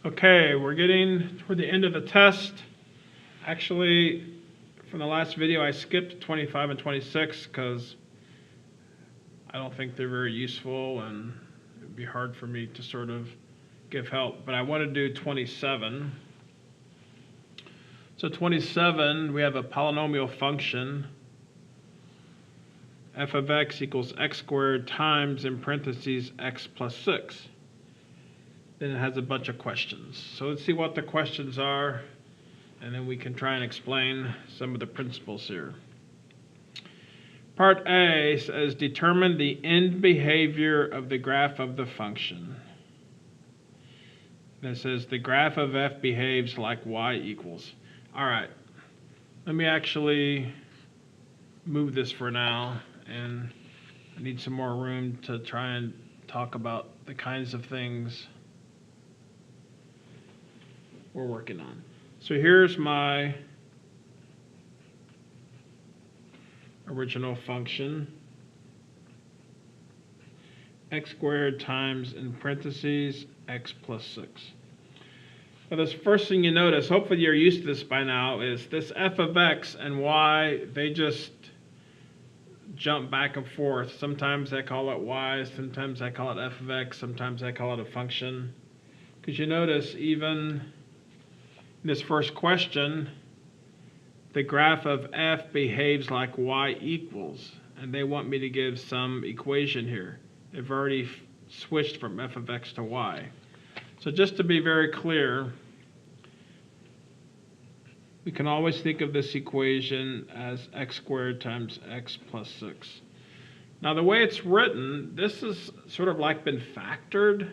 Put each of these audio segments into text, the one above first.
Okay, we're getting toward the end of the test. Actually, from the last video, I skipped 25 and 26 because I don't think they're very useful and it would be hard for me to sort of give help. But I want to do 27. So 27, we have a polynomial function. F of x equals x squared times, in parentheses, x plus 6. Then it has a bunch of questions. So let's see what the questions are, and then we can try and explain some of the principles here. Part A says determine the end behavior of the graph of the function. And it says the graph of f behaves like y equals. All right, let me actually move this for now, and I need some more room to try and talk about the kinds of things we're working on. So here's my original function, x squared times, in parentheses, x plus 6. Well, this first thing you notice, hopefully you're used to this by now, is this f of x and y, they just jump back and forth. Sometimes I call it y, sometimes I call it f of x, sometimes I call it a function. Because you notice even in this first question, the graph of f behaves like y equals, and they want me to give some equation here. They've already switched from f of x to y. So just to be very clear, we can always think of this equation as x squared times x plus 6. Now the way it's written, this is sort of like been factored.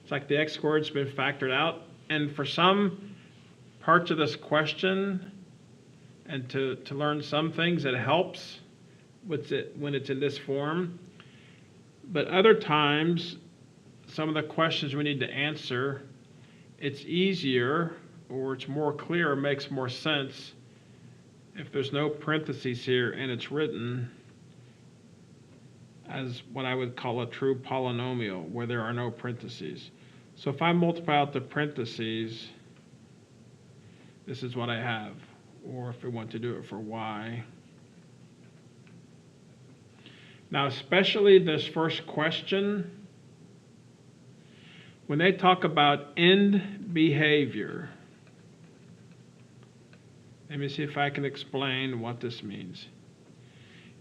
It's like the x squared's been factored out, and for some parts of this question, and to learn some things, it helps with it when it's in this form. But other times, some of the questions we need to answer, it's easier, or it's more clear, or makes more sense if there's no parentheses here and it's written as what I would call a true polynomial, where there are no parentheses. So if I multiply out the parentheses, this is what I have. Or if we want to do it for y. Now, especially this first question, when they talk about end behavior, let me see if I can explain what this means.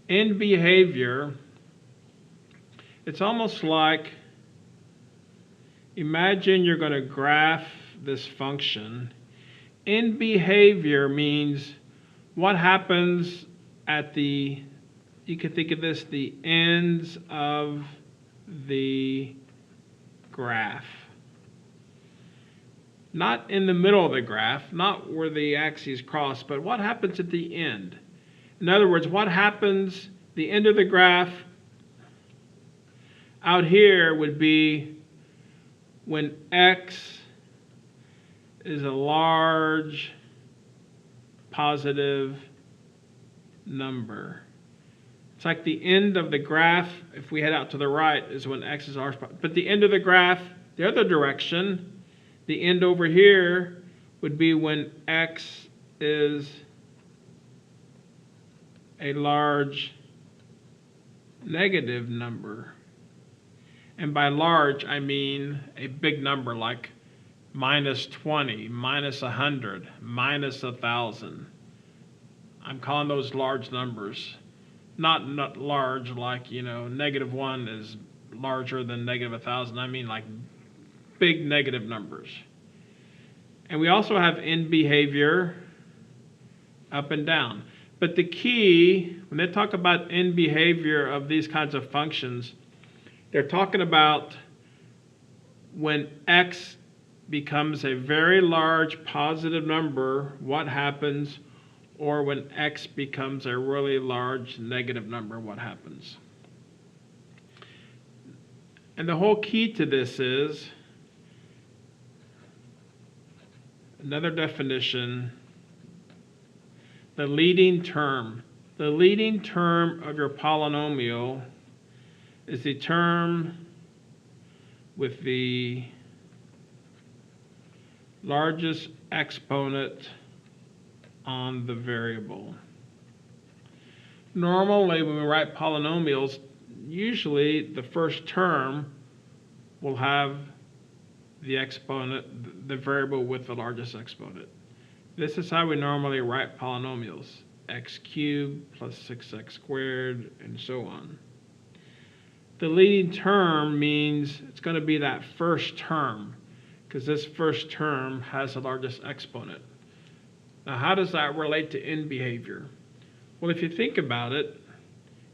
End behavior, it's almost like, imagine you're going to graph this function. End behavior means what happens at the, you can think of this, the ends of the graph. Not in the middle of the graph, not where the axes cross, but what happens at the end. In other words, what happens, the end of the graph out here would be when x is a large positive number. It's like the end of the graph, if we head out to the right, is when x is large. But the end of the graph, the other direction, the end over here would be when x is a large negative number. And by large, I mean a big number like minus 20, minus 100, minus 1,000. I'm calling those large numbers. Not large like, -1 is larger than -1,000. I mean like big negative numbers. And we also have end behavior up and down. But the key, when they talk about end behavior of these kinds of functions, they're talking about when x becomes a very large positive number, what happens, or when x becomes a really large negative number, what happens. And the whole key to this is, another definition, the leading term. The leading term of your polynomial is the term with the largest exponent on the variable. Normally, when we write polynomials, usually the first term will have the exponent, the variable with the largest exponent. This is how we normally write polynomials: x cubed plus 6x squared, and so on. The leading term means it's going to be that first term, because this first term has the largest exponent. Now, how does that relate to end behavior? Well, if you think about it,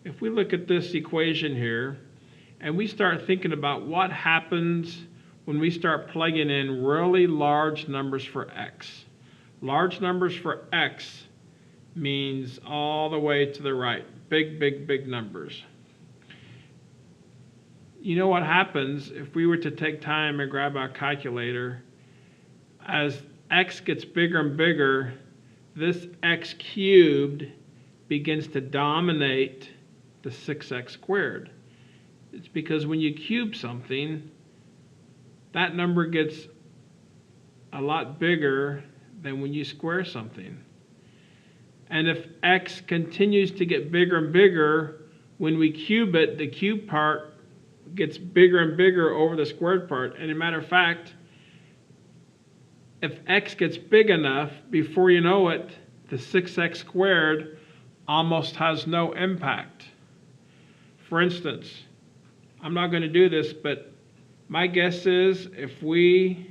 if we look at this equation here, and we start thinking about what happens when we start plugging in really large numbers for x. Large numbers for x means all the way to the right. Big, big, big numbers. You know what happens if we were to take time and grab our calculator? As x gets bigger and bigger, this x cubed begins to dominate the 6x squared. It's because when you cube something, that number gets a lot bigger than when you square something. And if x continues to get bigger and bigger, when we cube it, the cube part gets bigger and bigger over the squared part. And as a matter of fact, if x gets big enough, before you know it, the 6x squared almost has no impact. For instance, I'm not going to do this, but my guess is if we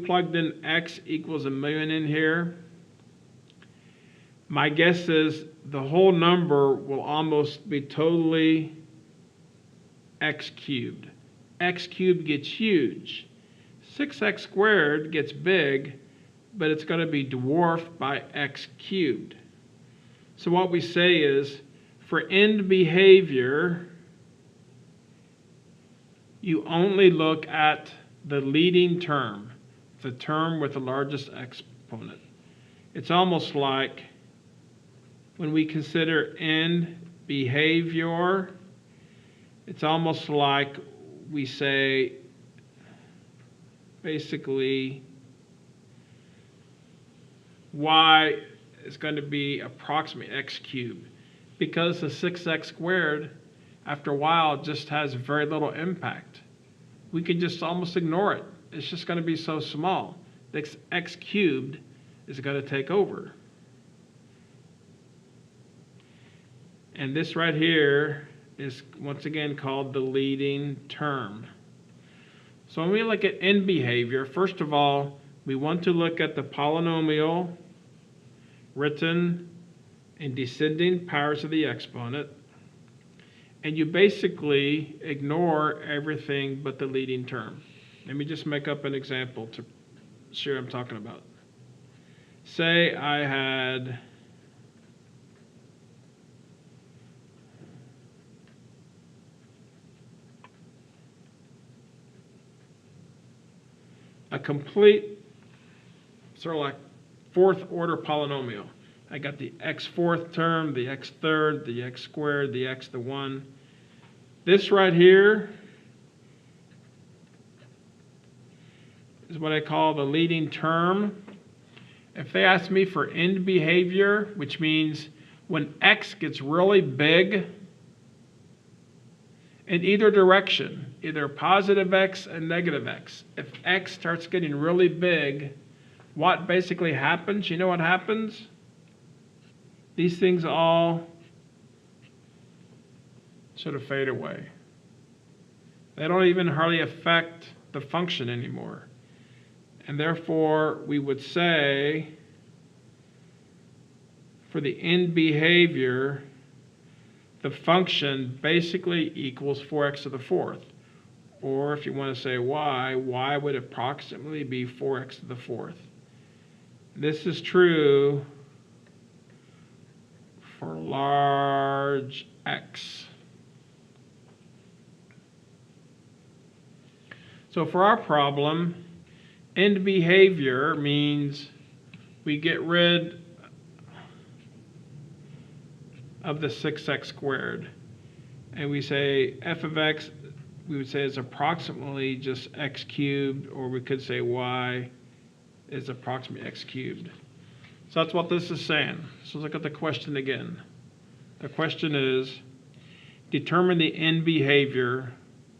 plugged in x equals 1,000,000 in here, my guess is the whole number will almost be totally x cubed. X cubed gets huge. 6x squared gets big, but it's going to be dwarfed by x cubed. So what we say is, for end behavior, you only look at the leading term, the term with the largest exponent. It's almost like when we consider end behavior, it's almost like we say, basically, y is going to be approximately x cubed, because the 6x squared, after a while, just has very little impact. We can just almost ignore it. It's just going to be so small. This x cubed is going to take over. And this right here is once again called the leading term. So when we look at end behavior, first of all, we want to look at the polynomial written in descending powers of the exponent, and you basically ignore everything but the leading term. Let me just make up an example to show what I'm talking about. Say I had a complete sort of like fourth order polynomial. I got the x fourth term, the x third, the x squared, the x to the 1. This right here is what I call the leading term. If they ask me for end behavior, which means when x gets really big in either direction, either positive x and negative x, if x starts getting really big, what basically happens? You know what happens? These things all sort of fade away. They don't even hardly affect the function anymore. And therefore, we would say for the end behavior, the function basically equals 4x to the fourth. Or if you want to say y would approximately be 4x to the fourth. This is true for large x. So for our problem, end behavior means we get rid of the 6x squared. And we say f of x we would say is approximately just x cubed, or we could say y is approximately x cubed. So that's what this is saying. So look at the question again. The question is, determine the end behavior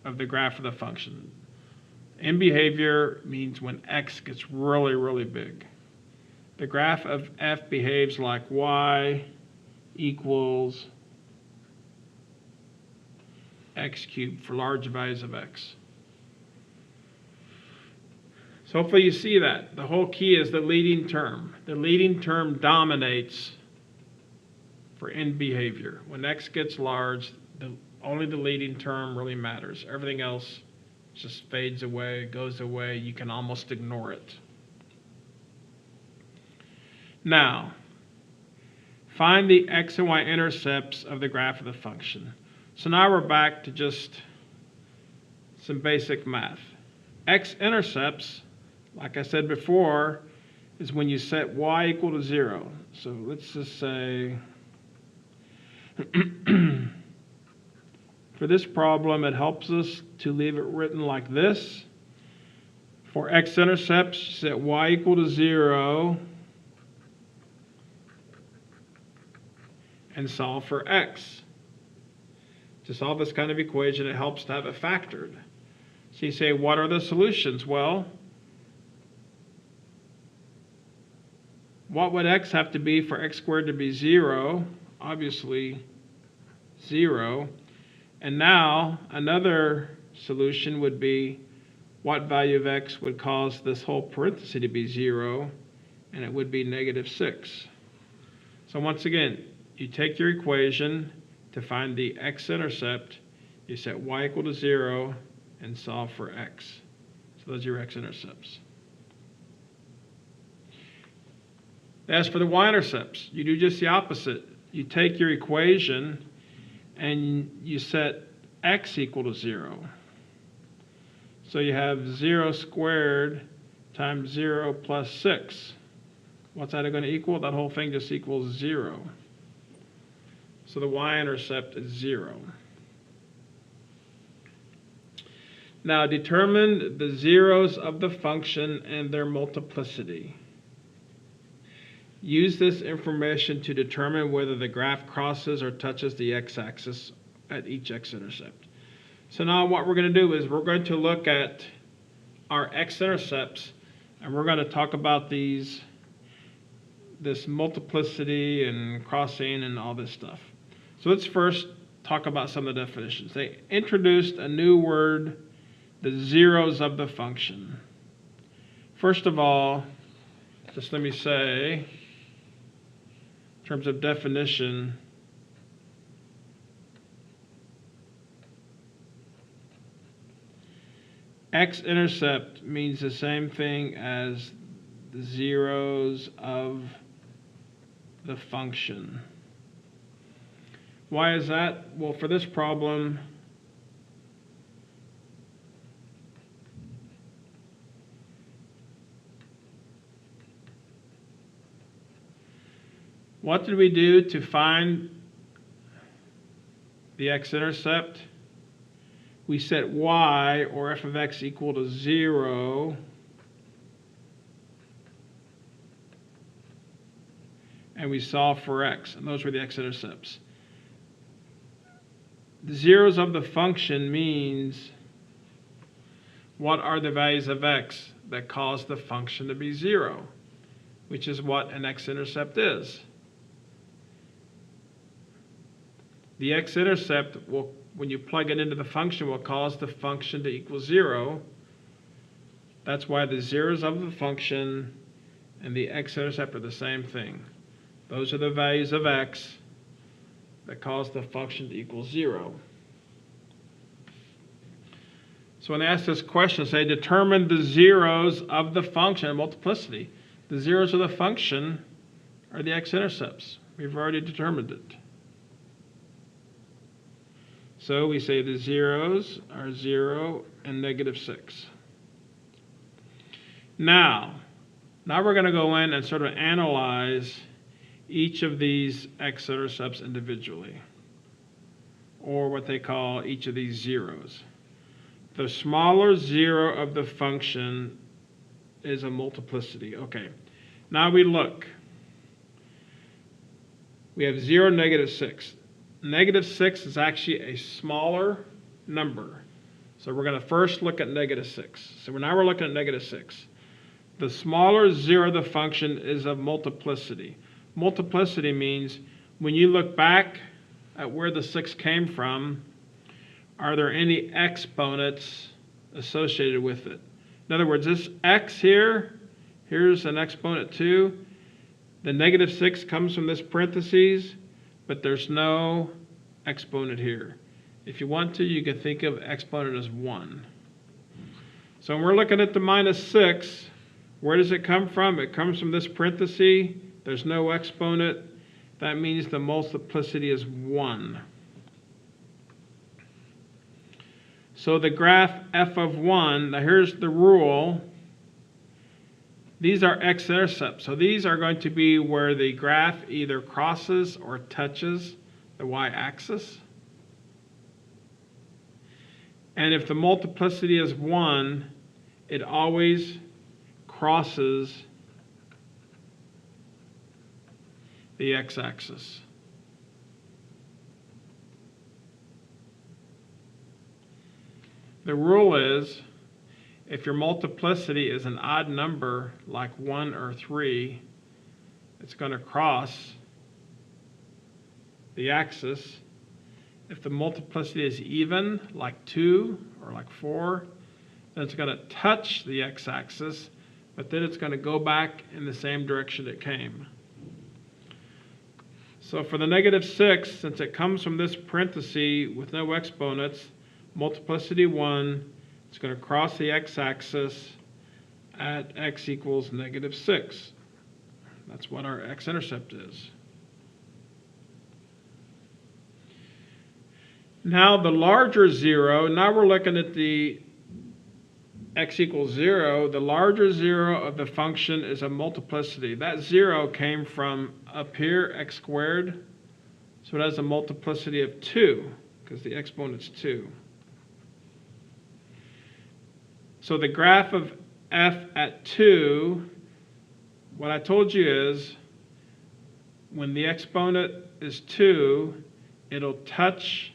of the graph of the function. End behavior means when x gets really, really big. The graph of f behaves like y equals x cubed for large values of x. So hopefully you see that. The whole key is the leading term. The leading term dominates for end behavior. When x gets large, only the leading term really matters. Everything else just fades away, goes away. You can almost ignore it. Now, find the x and y intercepts of the graph of the function. So now we're back to just some basic math. X-intercepts, like I said before, is when you set y equal to 0. So let's just say, for this problem, it helps us to leave it written like this. For x-intercepts, set y equal to 0 and solve for x. To solve this kind of equation, it helps to have it factored. So you say, what are the solutions? Well, what would x have to be for x squared to be 0? Obviously, 0. And now, another solution would be, what value of x would cause this whole parenthesis to be 0? And it would be -6. So once again, you take your equation to find the x-intercept, you set y equal to 0 and solve for x. So those are your x-intercepts. As for the y-intercepts, you do just the opposite. You take your equation and you set x equal to 0. So you have 0 squared times 0 plus 6. What's that going to equal? That whole thing just equals 0. So the y-intercept is 0. Now determine the zeros of the function and their multiplicity. Use this information to determine whether the graph crosses or touches the x-axis at each x-intercept. So now what we're going to do is we're going to look at our x-intercepts, and we're going to talk about this multiplicity and crossing and all this stuff. So let's first talk about some of the definitions. They introduced a new word, the zeros of the function. First of all, just let me say, in terms of definition, x-intercept means the same thing as the zeros of the function. Why is that? Well, for this problem, what did we do to find the x-intercept? We set y, or f of x, equal to 0, and we solve for x, and those were the x-intercepts. The zeros of the function means what are the values of x that cause the function to be 0, which is what an x-intercept is. The x-intercept will, when you plug it into the function, will cause the function to equal 0. That's why the zeros of the function and the x-intercept are the same thing. Those are the values of x that cause the function to equal 0. So when I ask this question, say determine the zeros of the function, multiplicity. The zeros of the function are the x-intercepts. We've already determined it. So we say the zeros are 0 and -6. Now we're going to go in and sort of analyze each of these x-intercepts individually, or what they call each of these zeros. The smaller zero of the function is a multiplicity. Okay, now we look. We have 0, -6. -6 is actually a smaller number. So we're going to first look at -6. So now we're looking at -6. The smaller zero of the function is a multiplicity. Multiplicity means when you look back at where the 6 came from, are there any exponents associated with it? In other words, this x here, here's an exponent 2. The -6 comes from this parentheses, but there's no exponent here. If you want to, you can think of exponent as 1. So when we're looking at the -6, where does it come from? It comes from this parenthesis. There's no exponent. That means the multiplicity is 1. So the graph f of 1, now here's the rule. These are X-intercepts. So these are going to be where the graph either crosses or touches the y-axis. And if the multiplicity is 1, it always crosses the x-axis. The rule is, if your multiplicity is an odd number like 1 or 3, it's going to cross the axis. If the multiplicity is even, like 2 or like 4, then it's going to touch the x-axis, but then it's going to go back in the same direction it came. So for the -6, since it comes from this parenthesis with no exponents, multiplicity 1, it's going to cross the x-axis at x equals -6. That's what our x-intercept is. Now the larger zero, now we're looking at the x equals 0. The larger zero of the function is a multiplicity. That 0 came from up here, x squared. So it has a multiplicity of 2, because the exponent's 2. So the graph of f at 2, what I told you is, when the exponent is 2, it'll touch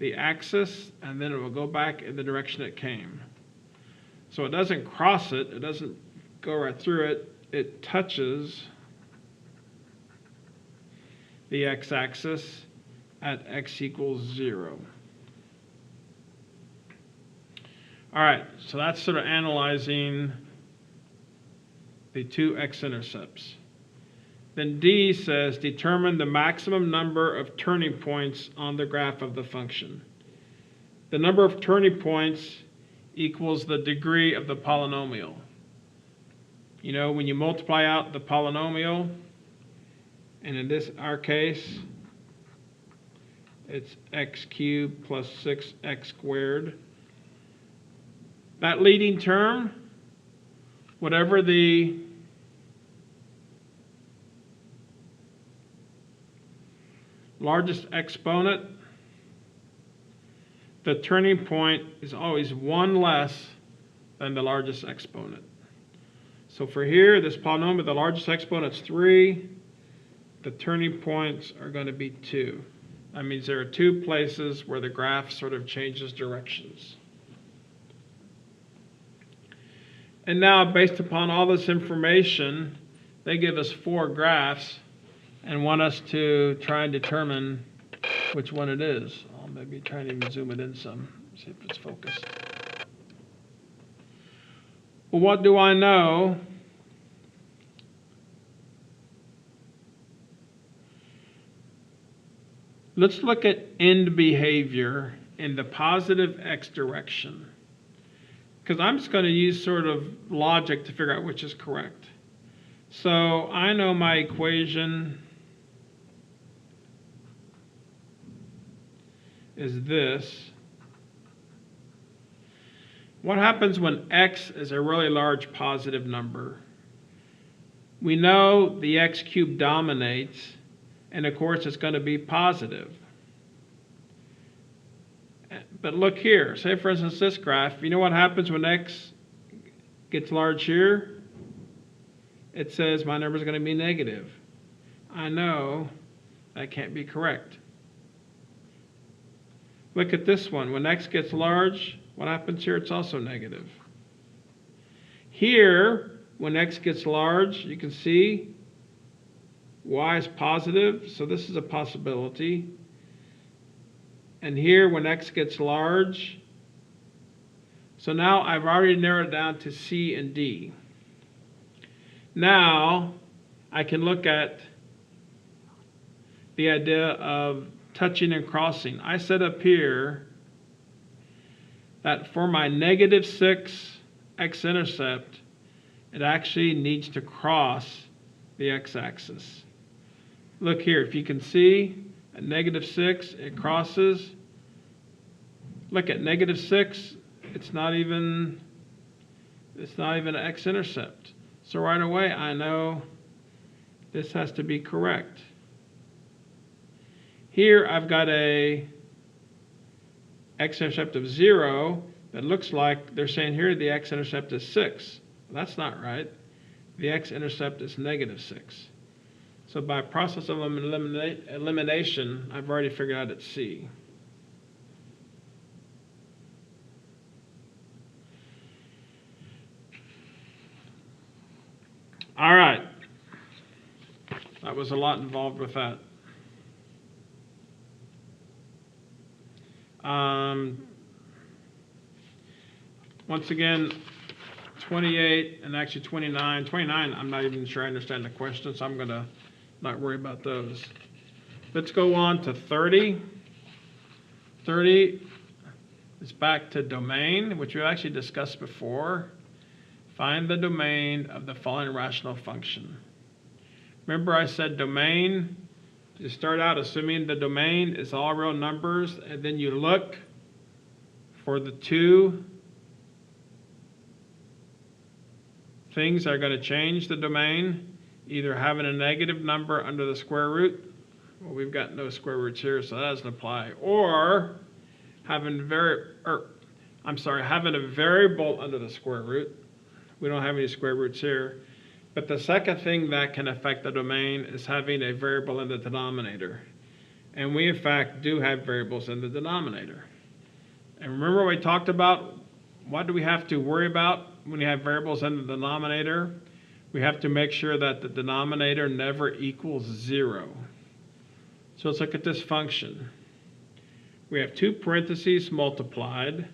the axis, and then it will go back in the direction it came. So it doesn't cross it, it doesn't go right through it, it touches the x-axis at x equals 0. All right, so that's sort of analyzing the two x-intercepts. Then D says, determine the maximum number of turning points on the graph of the function. The number of turning points equals the degree of the polynomial. You know, when you multiply out the polynomial, and in our case, it's x cubed plus 6x squared. That leading term, whatever the largest exponent, the turning point is always 1 less than the largest exponent. So for here, this polynomial, the largest exponent is 3. The turning points are going to be 2. That means there are 2 places where the graph sort of changes directions. And now, based upon all this information, they give us 4 graphs and want us to try and determine which one it is. I'll maybe try and even zoom it in some, see if it's focused. Well, what do I know? Let's look at end behavior in the positive x direction, because I'm just going to use sort of logic to figure out which is correct. So I know my equation is this. What happens when x is a really large positive number? We know the x cubed dominates, and of course it's going to be positive. But look here, say for instance this graph, you know what happens when x gets large here? It says my number is going to be negative. I know that can't be correct. Look at this one. When x gets large, what happens here? It's also negative. Here, when x gets large, you can see y is positive, so this is a possibility. And here, when x gets large, so now I've already narrowed it down to C and D. Now, I can look at the idea of touching and crossing. I said up here that for my -6 x-intercept, it actually needs to cross the x-axis. Look here, if you can see, at -6, it crosses. Look at -6, it's not even an x-intercept. So right away, I know this has to be correct. Here, I've got a x-intercept of 0 that looks like they're saying here the x-intercept is 6. Well, that's not right. The x-intercept is -6. So by process of elimination, I've already figured out it's C. All right. That was a lot involved with that. Once again, 28 and actually 29. 29, I'm not even sure I understand the question, so I'm going to not worry about those. Let's go on to 30. 30 is back to domain, which we actually discussed before. Find the domain of the following rational function. Remember I said domain, you start out assuming the domain is all real numbers, and then you look for the two things that are going to change the domain, either having a negative number under the square root, well, we've got no square roots here, so that doesn't apply, or having having a variable under the square root. We don't have any square roots here. But the second thing that can affect the domain is having a variable in the denominator. And we, in fact, do have variables in the denominator. And remember we talked about what do we have to worry about when you have variables in the denominator? We have to make sure that the denominator never equals 0. So let's look at this function. We have two parentheses multiplied.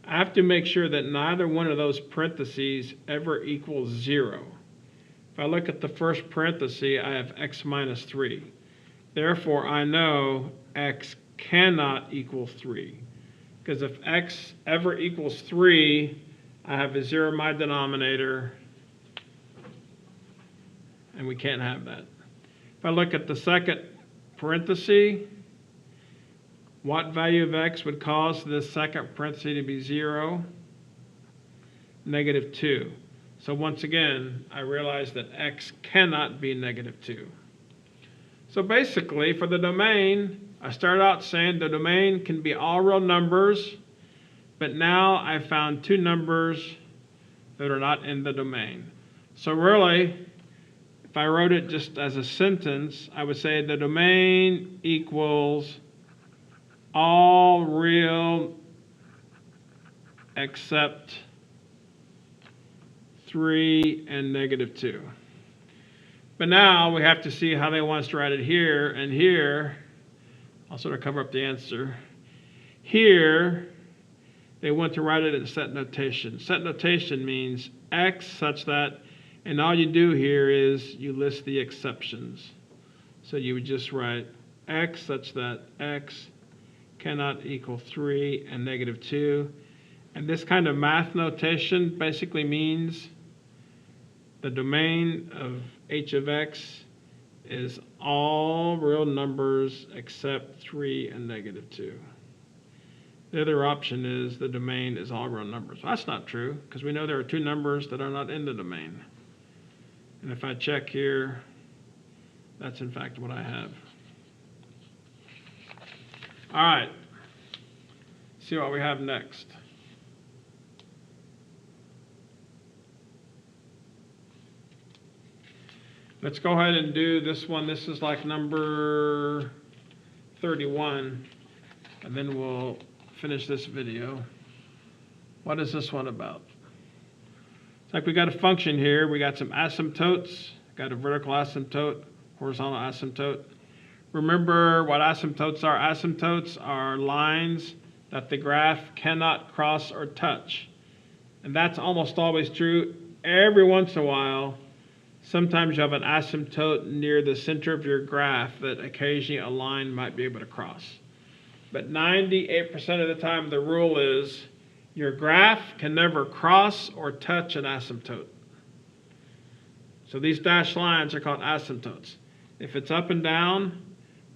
I have to make sure that neither one of those parentheses ever equals 0. If I look at the first parenthesis, I have x minus 3. Therefore, I know x cannot equal 3. Because if x ever equals 3, I have a 0 in my denominator, and we can't have that. If I look at the second parenthesis, what value of x would cause this second parenthesis to be 0? -2. So once again, I realize that x cannot be -2. So basically, for the domain, I start out saying the domain can be all real numbers, but now I've found two numbers that are not in the domain. So really, if I wrote it just as a sentence, I would say the domain equals all real except 3 and -2. But now we have to see how they want us to write it here and here. I'll sort of cover up the answer. Here, they want to write it in set notation. Set notation means x such that, and all you do here is you list the exceptions. So you would just write x such that x cannot equal 3 and -2. And this kind of math notation basically means the domain of h of x is all real numbers except 3 and -2. The other option is the domain is all real numbers. Well, that's not true, because we know there are two numbers that are not in the domain. And if I check here, that's in fact what I have. All right. see what we have next. Let's go ahead and do this one. This is like number 31, and then we'll finish this video. What is this one about? It's like we got a function here. We got some asymptotes. Got a vertical asymptote, horizontal asymptote. Remember what asymptotes are. Asymptotes are lines that the graph cannot cross or touch. And that's almost always true. Every once in a while, sometimes you have an asymptote near the center of your graph that occasionally a line might be able to cross. But 98% of the time, the rule is your graph can never cross or touch an asymptote. So these dashed lines are called asymptotes. If it's up and down,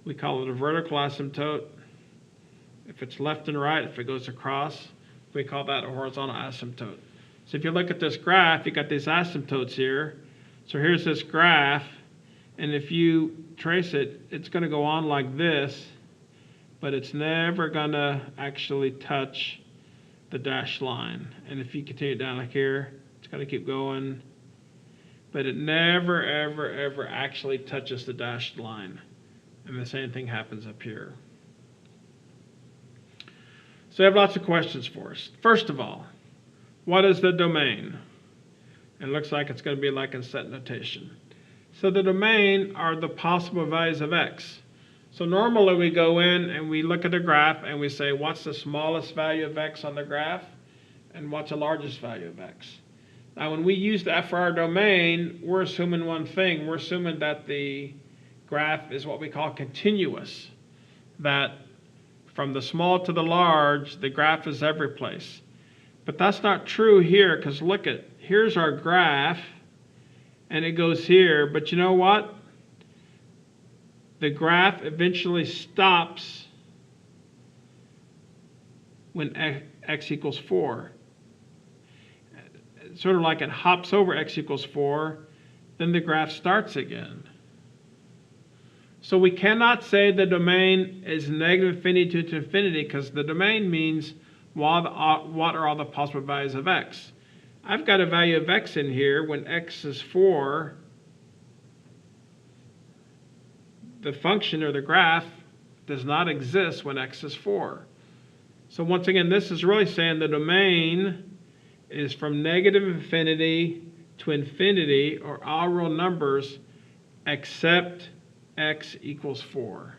we call it a vertical asymptote. If it's left and right, if it goes across, we call that a horizontal asymptote. So if you look at this graph, you got these asymptotes here. So here's this graph, and if you trace it, it's going to go on like this, but it's never going to actually touch the dashed line. And if you continue down like here, it's going to keep going, but it never, ever, ever actually touches the dashed line. And the same thing happens up here. So I have lots of questions for us. First of all, what is the domain? It looks like it's going to be like in set notation. So the domain are the possible values of x. So normally we go in and we look at the graph and we say, what's the smallest value of x on the graph? And what's the largest value of x? Now when we use that for our domain, we're assuming one thing. We're assuming that the graph is what we call continuous. That from the small to the large, the graph is every place. But that's not true here, because look at, here's our graph, and it goes here. But you know what? The graph eventually stops when x equals 4. It's sort of like it hops over x equals 4, then the graph starts again. So we cannot say the domain is negative infinity to infinity, because the domain means what are all the possible values of x. I've got a value of x in here when x is 4. The function or the graph does not exist when x is 4. So once again, this is really saying the domain is from negative infinity to infinity, or all real numbers except x equals 4.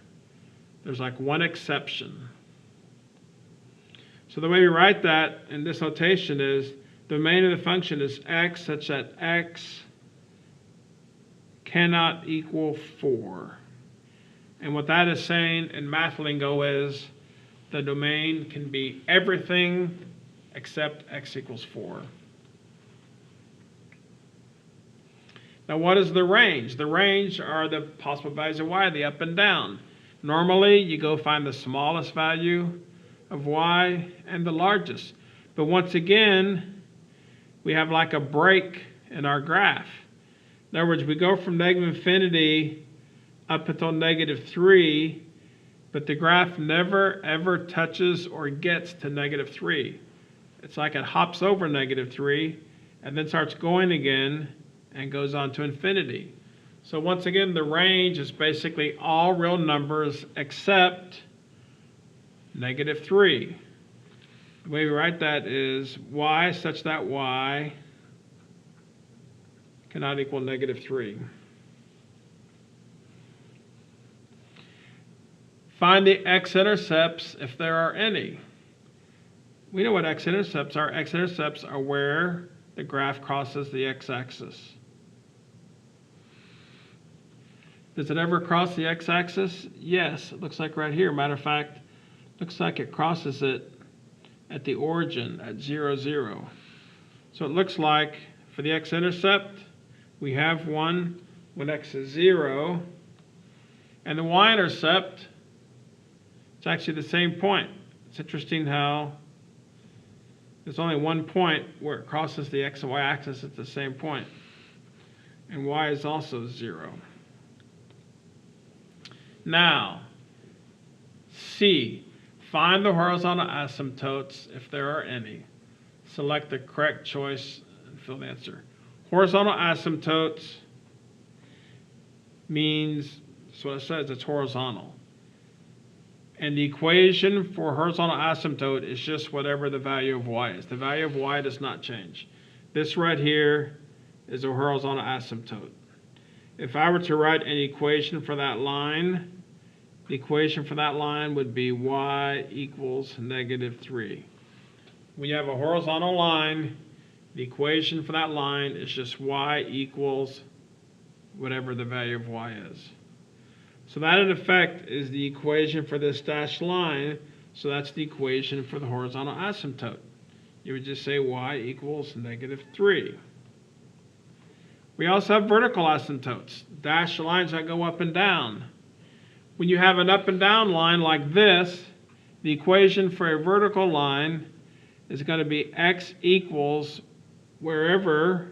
There's like one exception. So the way we write that in this notation is the domain of the function is x such that x cannot equal 4. And what that is saying in math lingo is the domain can be everything except x equals 4. Now what is the range? The range are the possible values of y, the up and down. Normally you go find the smallest value of y and the largest. But once again, we have like a break in our graph. In other words, we go from negative infinity up until negative 3, but the graph never ever touches or gets to negative 3. It's like it hops over negative 3 and then starts going again and goes on to infinity. So once again, the range is basically all real numbers except negative 3. The way we write that is y such that y cannot equal negative 3. Find the x-intercepts if there are any. We know what x-intercepts are. X-intercepts are where the graph crosses the x-axis. Does it ever cross the x-axis? Yes, it looks like right here. Matter of fact, looks like it crosses it at the origin at 0, 0. So it looks like for the x-intercept, we have one when x is 0. And the y-intercept, it's actually the same point. It's interesting how there's only one point where it crosses the x and y axis at the same point. And y is also 0. Now, C. Find the horizontal asymptotes if there are any. Select the correct choice and fill the answer. Horizontal asymptotes means, that's what it says, it's horizontal. And the equation for horizontal asymptote is just whatever the value of y is. The value of y does not change. This right here is a horizontal asymptote. If I were to write an equation for that line, the equation for that line would be y equals -3. When you have a horizontal line, the equation for that line is just y equals whatever the value of y is. So that, in effect, is the equation for this dashed line. So that's the equation for the horizontal asymptote. You would just say y equals -3. We also have vertical asymptotes, dashed lines that go up and down. When you have an up and down line like this, the equation for a vertical line is going to be x equals wherever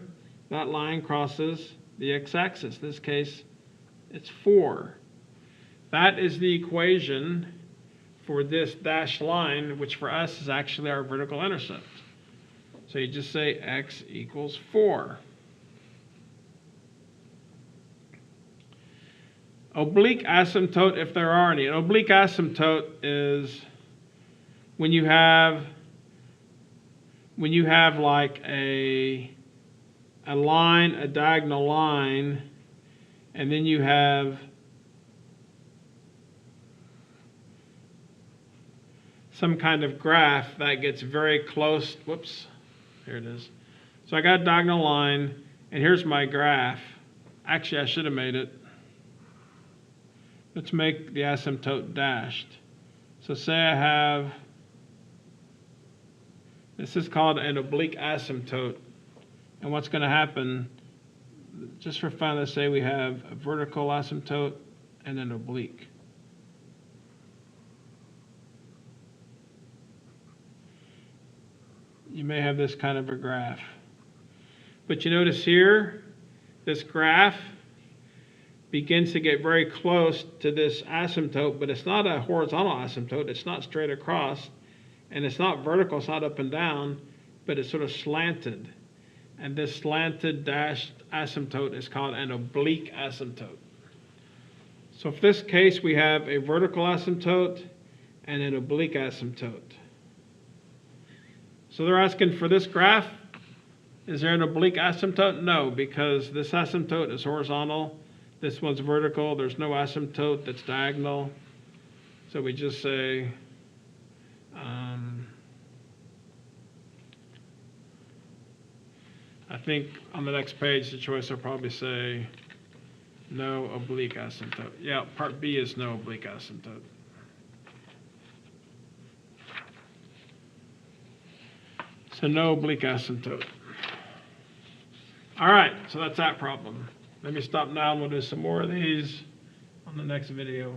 that line crosses the x-axis. In this case, it's 4. That is the equation for this dashed line, which for us is actually our vertical intercept. So you just say x equals 4. Oblique asymptote, if there are any. An oblique asymptote is when you have like a line, a diagonal line, and then you have some kind of graph that gets very close. Whoops, here it is. So I got a diagonal line, and here's my graph. Actually, I should have made it. Let's make the asymptote dashed. So say I have, this is called an oblique asymptote. And what's going to happen, just for fun, let's say we have a vertical asymptote and an oblique. You may have this kind of a graph. But you notice here, this graph begins to get very close to this asymptote, but it's not a horizontal asymptote. It's not straight across, and it's not vertical. It's not up and down, but it's sort of slanted. And this slanted dashed asymptote is called an oblique asymptote. So for this case, we have a vertical asymptote and an oblique asymptote. So they're asking for this graph, is there an oblique asymptote? No, because this asymptote is horizontal. This one's vertical. There's no asymptote that's diagonal. So we just say, I think on the next page, the choice will probably say no oblique asymptote. Yeah, part B is no oblique asymptote. So no oblique asymptote. All right, so that's that problem. Let me stop now and we'll do some more of these on the next video.